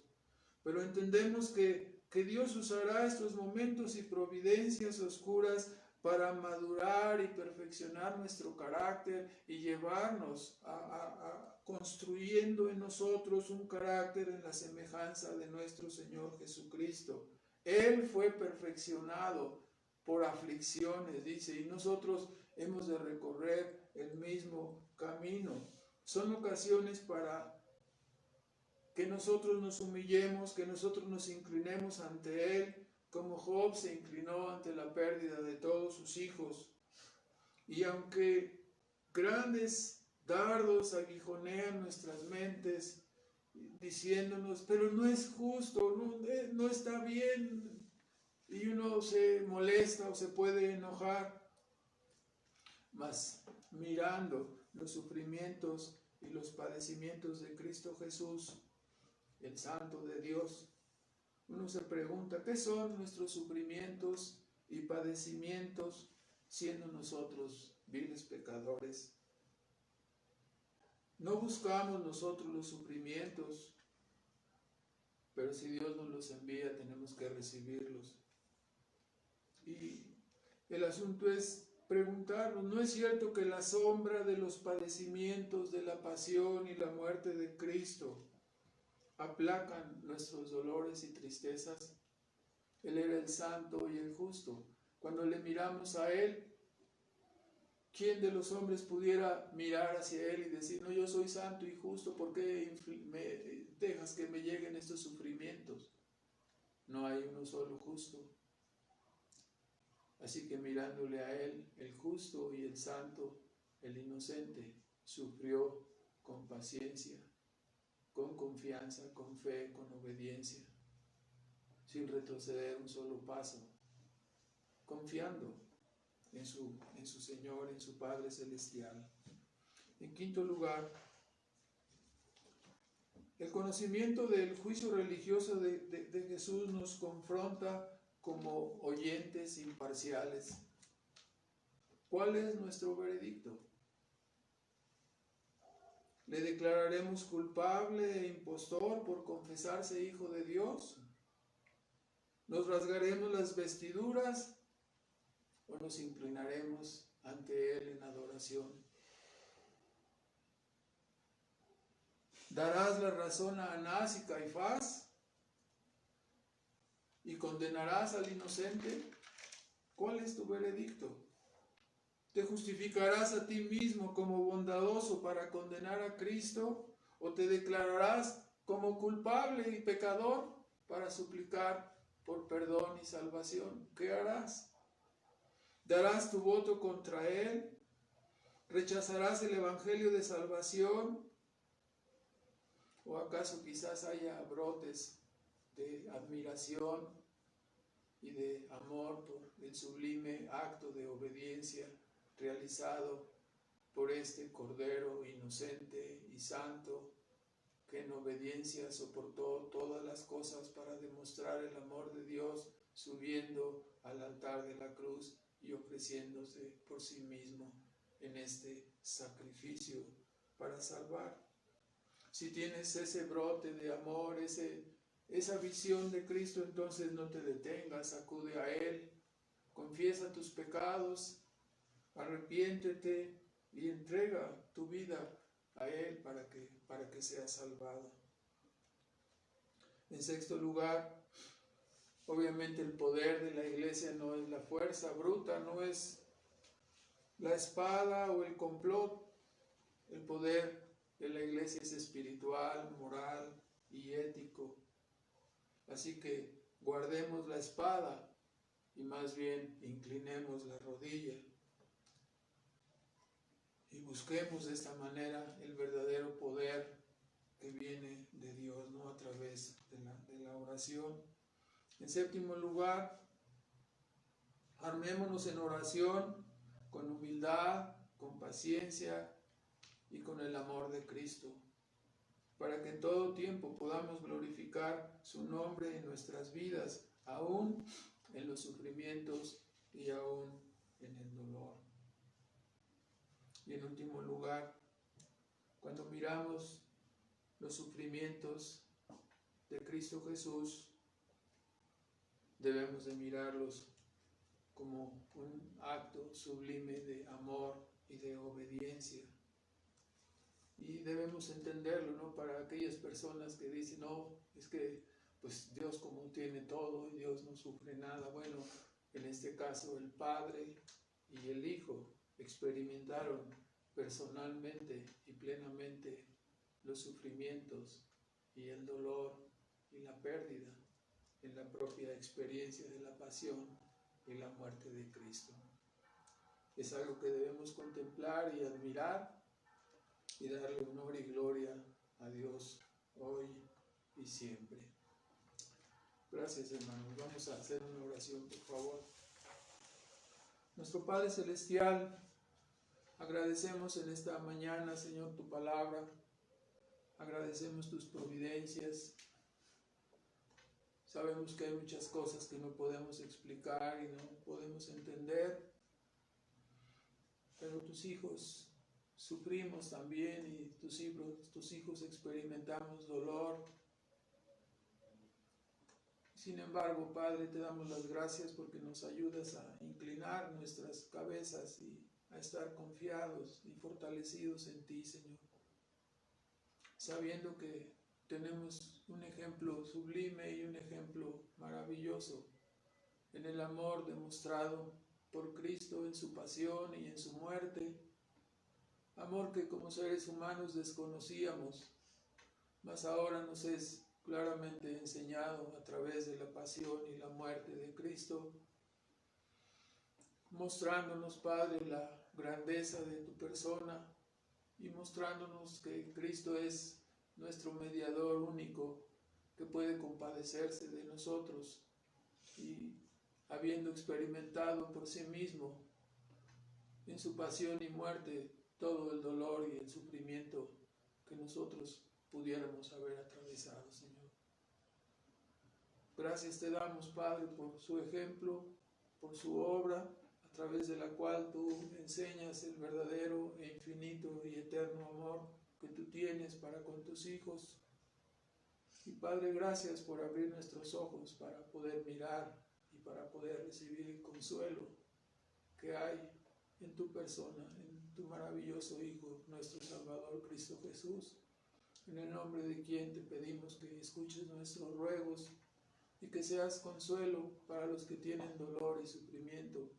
pero entendemos que Dios usará estos momentos y providencias oscuras para madurar y perfeccionar nuestro carácter y llevarnos a construyendo en nosotros un carácter en la semejanza de nuestro Señor Jesucristo. Él fue perfeccionado por aflicciones, dice, y nosotros hemos de recorrer el mismo camino. Son ocasiones para que nosotros nos humillemos, que nosotros nos inclinemos ante Él, como Job se inclinó ante la pérdida de todos sus hijos. Y aunque grandes dardos aguijonean nuestras mentes, diciéndonos, pero no es justo, no está bien, y uno se molesta o se puede enojar, mas mirando los sufrimientos y los padecimientos de Cristo Jesús, el Santo de Dios, uno se pregunta, ¿qué son nuestros sufrimientos y padecimientos siendo nosotros viles pecadores? No buscamos nosotros los sufrimientos, pero si Dios nos los envía tenemos que recibirlos. Y el asunto es preguntarnos, ¿no es cierto que la sombra de los padecimientos, de la pasión y la muerte de Cristo aplacan nuestros dolores y tristezas? Él era el santo y el justo. Cuando le miramos a Él, ¿quién de los hombres pudiera mirar hacia Él y decir, no, yo soy santo y justo, ¿por qué me dejas que me lleguen estos sufrimientos? No hay uno solo justo. Así que mirándole a Él, el justo y el santo, el inocente, sufrió con paciencia, con confianza, con fe, con obediencia, sin retroceder un solo paso, confiando en su Señor, en su Padre Celestial. En quinto lugar, el conocimiento del juicio religioso de Jesús nos confronta como oyentes imparciales. ¿Cuál es nuestro veredicto? ¿Le declararemos culpable e impostor por confesarse hijo de Dios? ¿Nos rasgaremos las vestiduras o nos inclinaremos ante Él en adoración? ¿Darás la razón a Anás y Caifás y condenarás al inocente? ¿Cuál es tu veredicto? ¿Te justificarás a ti mismo como bondadoso para condenar a Cristo o te declararás como culpable y pecador para suplicar por perdón y salvación? ¿Qué harás? ¿Darás tu voto contra Él? ¿Rechazarás el Evangelio de salvación? ¿O acaso quizás haya brotes de admiración y de amor por el sublime acto de obediencia realizado por este Cordero inocente y santo, que en obediencia soportó todas las cosas para demostrar el amor de Dios, subiendo al altar de la cruz y ofreciéndose por sí mismo en este sacrificio para salvar? Si tienes ese brote de amor, esa visión de Cristo, entonces no te detengas, acude a Él, confiesa tus pecados, arrepiéntete y entrega tu vida a Él para que seas salvado. En sexto lugar, obviamente el poder de la iglesia no es la fuerza bruta, no es la espada o el complot. El poder de la iglesia es espiritual, moral y ético. Así que guardemos la espada y más bien inclinemos la rodilla y busquemos de esta manera el verdadero poder que viene de Dios, ¿no? A través de la oración. En séptimo lugar, armémonos en oración con humildad, con paciencia y con el amor de Cristo, para que en todo tiempo podamos glorificar su nombre en nuestras vidas, aún en los sufrimientos y aún en el dolor. Y en último lugar, cuando miramos los sufrimientos de Cristo Jesús, debemos de mirarlos como un acto sublime de amor y de obediencia. Y debemos entenderlo, ¿no? Para aquellas personas que dicen, no, es que pues Dios como tiene todo y Dios no sufre nada. Bueno, en este caso el Padre y el Hijo experimentaron personalmente y plenamente los sufrimientos y el dolor y la pérdida en la propia experiencia de la pasión y la muerte de Cristo. Es algo que debemos contemplar y admirar y darle honor y gloria a Dios hoy y siempre. Gracias, hermanos. Vamos a hacer una oración, por favor. Nuestro Padre Celestial, agradecemos en esta mañana, Señor, tu palabra. Agradecemos tus providencias. Sabemos que hay muchas cosas que no podemos explicar y no podemos entender, pero tus hijos sufrimos también y tus hijos experimentamos dolor. Sin embargo, Padre, te damos las gracias porque nos ayudas a inclinar nuestras cabezas y a estar confiados y fortalecidos en ti, Señor. Sabiendo que tenemos un ejemplo sublime y un ejemplo maravilloso en el amor demostrado por Cristo en su pasión y en su muerte, amor que como seres humanos desconocíamos, mas ahora nos es claramente enseñado a través de la pasión y la muerte de Cristo, mostrándonos, Padre, la grandeza de tu persona y mostrándonos que Cristo es nuestro mediador único que puede compadecerse de nosotros y habiendo experimentado por sí mismo en su pasión y muerte todo el dolor y el sufrimiento que nosotros pudiéramos haber atravesado, Señor. Gracias te damos, Padre, por su ejemplo, por su obra, a través de la cual tú enseñas el verdadero e infinito y eterno amor que tú tienes para con tus hijos. Y Padre, gracias por abrir nuestros ojos para poder mirar y para poder recibir el consuelo que hay en tu persona, en tu maravilloso Hijo, nuestro Salvador Cristo Jesús, en el nombre de quien te pedimos que escuches nuestros ruegos y que seas consuelo para los que tienen dolor y sufrimiento,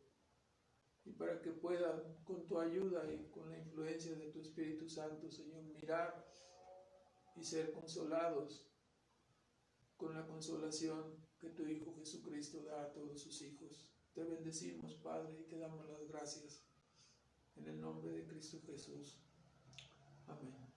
y para que puedan, con tu ayuda y con la influencia de tu Espíritu Santo, Señor, mirar y ser consolados con la consolación que tu Hijo Jesucristo da a todos sus hijos. Te bendecimos, Padre, y te damos las gracias en el nombre de Cristo Jesús. Amén.